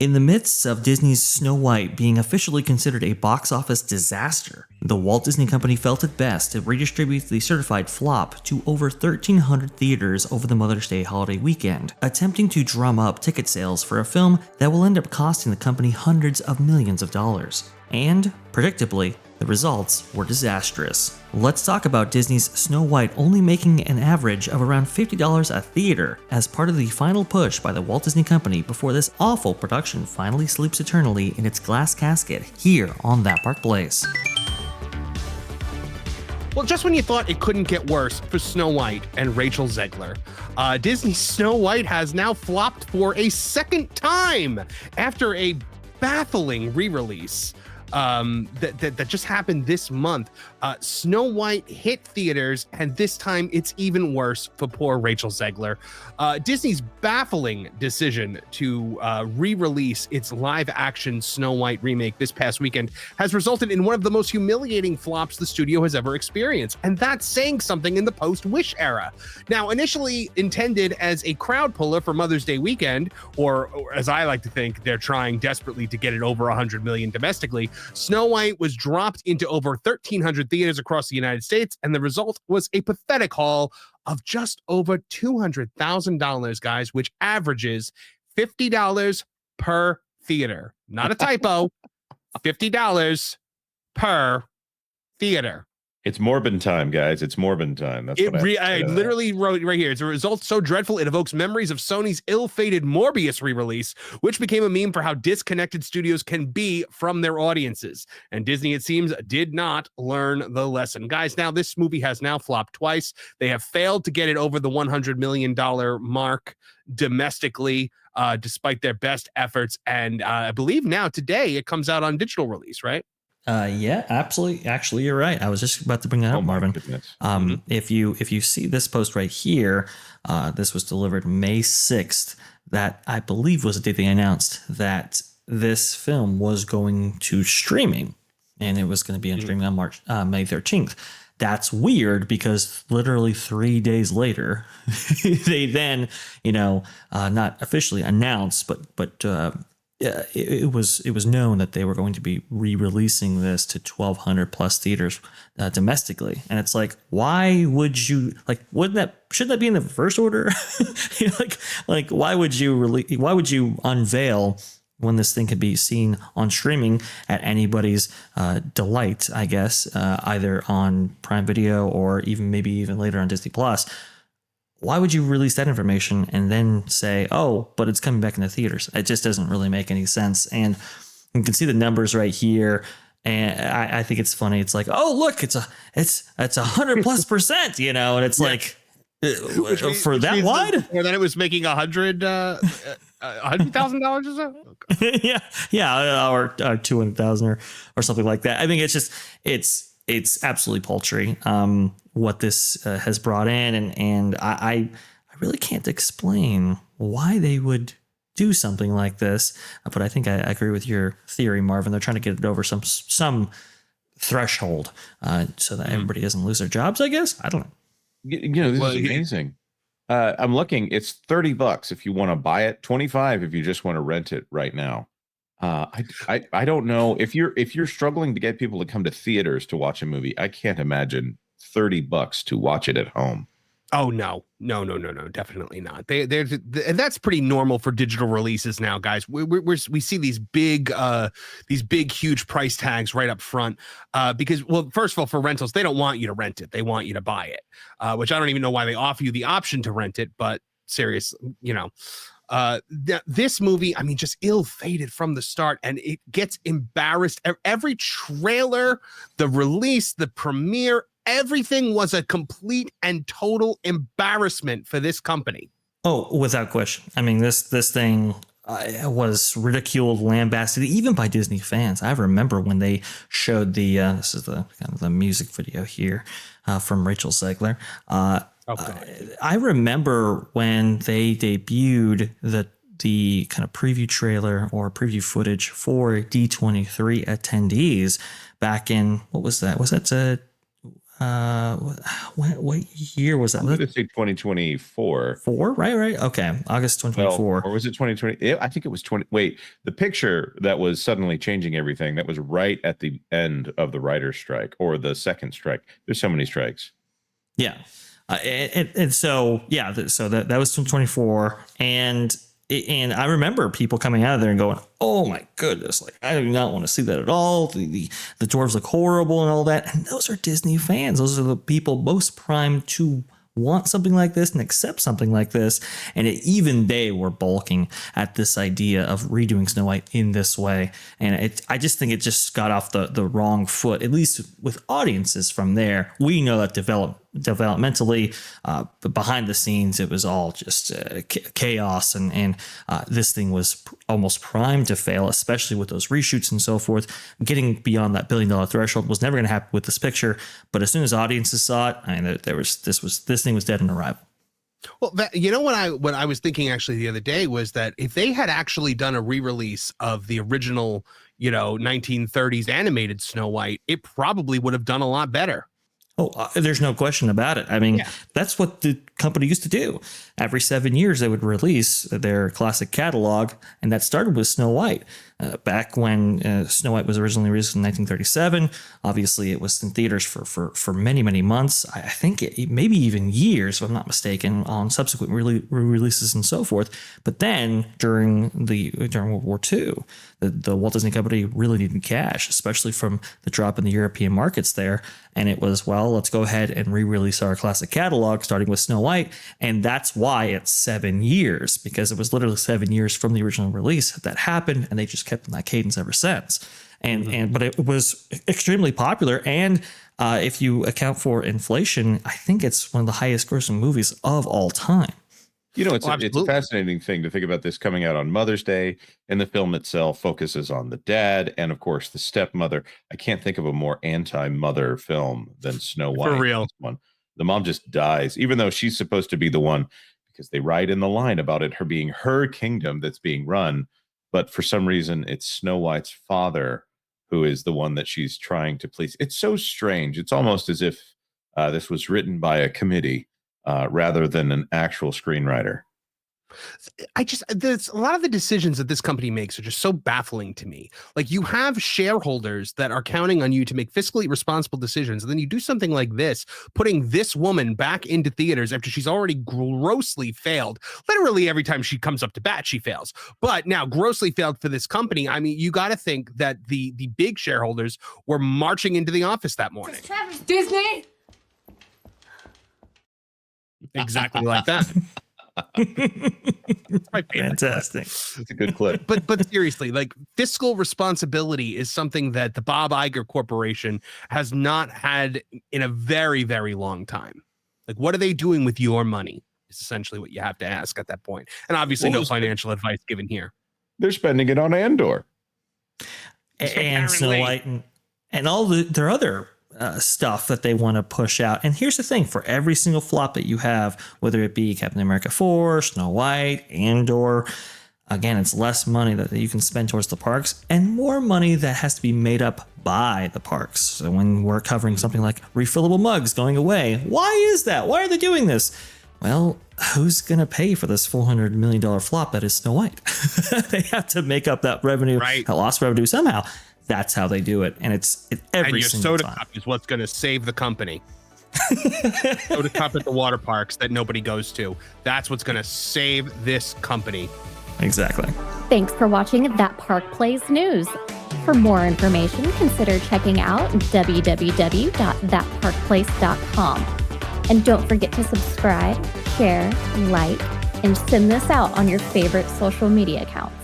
In the midst of Disney's Snow White being officially considered a box office disaster, the Walt Disney Company felt it best to redistribute the certified flop to over 1,300 theaters over the Mother's Day holiday weekend, attempting to drum up ticket sales for a film that will end up costing the company hundreds of millions of dollars. And, predictably, the results were disastrous. Let's talk about Disney's Snow White only making an average of around $50 a theater as part of the final push by the Walt Disney Company before this awful production finally sleeps eternally in its glass casket here on That Park Place. Well, just when you thought it couldn't get worse for Snow White and Rachel Zegler, Disney's Snow White has now flopped for a second time after a baffling re-release that just happened this month. Snow White hit theaters, and this time it's even worse for poor Rachel Zegler. Disney's baffling decision to re-release its live-action Snow White remake this past weekend has resulted in one of the most humiliating flops the studio has ever experienced, and that's saying something in the post-Wish era. Now, initially intended as a crowd puller for Mother's Day weekend, or as I like to think, they're trying desperately to get it over 100 million domestically, Snow White was dropped into over 1,300 theaters across the United States, and the result was a pathetic haul of just over $200,000, guys, which averages $50 per theater. Not a typo, $50 per theater. It's Morbin time, guys. It's Morbin time. That's what I literally wrote right here. It's a result so dreadful it evokes memories of Sony's ill-fated Morbius re-release, which became a meme for how disconnected studios can be from their audiences. And Disney, it seems, did not learn the lesson. Guys, now this movie has now flopped twice. They have failed to get it over the $100 million mark domestically, despite their best efforts. And I believe now today it comes out on digital release, right? Yeah, absolutely. Actually, you're right. I was just about to bring that up, Marvin. If you see this post right here, this was delivered May 6th. That I believe was the date they announced that this film was going to streaming, and it was going to be on streaming on May 13th. That's weird because literally 3 days later, they then, not officially announced, but it was known that they were going to be re-releasing this to 1,200 plus theaters domestically, and it's like, why would you shouldn't that be in the first order? Why would you unveil when this thing could be seen on streaming at anybody's delight, I guess, either on Prime Video or maybe even later on Disney Plus? Why would you release that information and then say, oh, but it's coming back in the theaters? It just doesn't really make any sense. And you can see the numbers right here. And I think it's funny. It's like, oh, look, it's 100+%, and it's like, for that wide? Or then it was making $100,000 or so? yeah, or 200,000 or something like that. I think it's absolutely paltry what this has brought in, and I really can't explain why they would do something like this. But I think I agree with your theory, Marvin. They're trying to get it over some threshold so that everybody doesn't lose their jobs, I guess. I don't know. This is amazing. I'm looking. It's $30 if you want to buy it, $25 if you just want to rent it right now. I don't know if you're struggling to get people to come to theaters to watch a movie. I can't imagine $30 to watch it at home. Oh no, definitely not. And that's pretty normal for digital releases now, guys. We see these big, huge price tags right up front because, well, first of all, for rentals, they don't want you to rent it; they want you to buy it, which I don't even know why they offer you the option to rent it. But seriously, this movie, I mean, just ill-fated from the start, and it gets embarrassed. Every trailer, the release, the premiere, everything was a complete and total embarrassment for this company. Oh, without question. I mean, this thing was ridiculed, lambasted, even by Disney fans. I remember when they showed this is the kind of the music video here from Rachel Zegler. I remember when they debuted the kind of preview trailer or preview footage for D23 attendees back in, what was that? Was that what year was that? I'm going to say 2024. Right. Okay. August 2024. Well, or was it 2020? I think it was 20. Wait, the picture that was suddenly changing everything, that was right at the end of the writer's strike or the second strike. There's so many strikes. Yeah. And so, yeah, so that was 2024. And I remember people coming out of there and going, oh my goodness, like I do not want to see that at all. The dwarves look horrible and all that. And those are Disney fans. Those are the people most primed to want something like this and accept something like this. And even they were balking at this idea of redoing Snow White in this way. And I just think it just got off the wrong foot, at least with audiences from there. We know that developmentally, but behind the scenes, it was all just chaos. And this thing was almost primed to fail, especially with those reshoots and so forth. Getting beyond that $1 billion threshold was never going to happen with this picture. But as soon as audiences saw it, I mean, this thing was dead in arrival. Well, what I was thinking actually the other day was that if they had actually done a re-release of the original, 1930s animated Snow White, it probably would have done a lot better. Oh, there's no question about it. I mean, That's what the company used to do. Every 7 years, they would release their classic catalog, and that started with Snow White. Back when Snow White was originally released in 1937, obviously it was in theaters for many, many months. I think maybe even years, if I'm not mistaken, on subsequent releases and so forth. But then during World War II, the Walt Disney Company really needed cash, especially from the drop in the European markets there. And it was, well, let's go ahead and re-release our classic catalog, starting with Snow White. And that's why it's 7 years, because it was literally 7 years from the original release that happened, and they just kept in that cadence ever since. But it was extremely popular. And if you account for inflation, I think it's one of the highest grossing movies of all time. It's a fascinating thing to think about this coming out on Mother's Day, and the film itself focuses on the dad and, of course, the stepmother. I can't think of a more anti-mother film than Snow White. For real. One. The mom just dies, even though she's supposed to be the one, because they write in the line about it, her being her kingdom that's being run. But for some reason, it's Snow White's father who is the one that she's trying to please. It's so strange. It's almost as if this was written by a committee rather than an actual screenwriter. There's a lot of the decisions that this company makes are just so baffling to me. Like, you have shareholders that are counting on you to make fiscally responsible decisions, and then you do something like this, putting this woman back into theaters after she's already grossly failed. Literally every time she comes up to bat, she fails. But now grossly failed for this company. I mean, you got to think that the big shareholders were marching into the office that morning. Disney. Exactly like that. Fantastic. It's a good clip. But seriously, like, fiscal responsibility is something that the Bob Iger Corporation has not had in a very, very long time. Like, what are they doing with your money is essentially what you have to ask at that point. And obviously no financial advice given here. They're spending it on Andor. And Snow White and all their other stuff that they want to push out. And here's the thing, for every single flop that you have, whether it be Captain America 4, Snow White, Andor, again, it's less money that you can spend towards the parks and more money that has to be made up by the parks. So when we're covering something like refillable mugs going away, why is that? Why are they doing this? Well, who's going to pay for this $400 million flop that is Snow White? They have to make up that revenue, that lost revenue somehow. That's how they do it. And it's every single time. And your soda cup is what's going to save the company. Soda cup at the water parks that nobody goes to. That's what's going to save this company. Exactly. Thanks for watching That Park Plays News. For more information, consider checking out www.thatparkplace.com. And don't forget to subscribe, share, like, and send this out on your favorite social media accounts.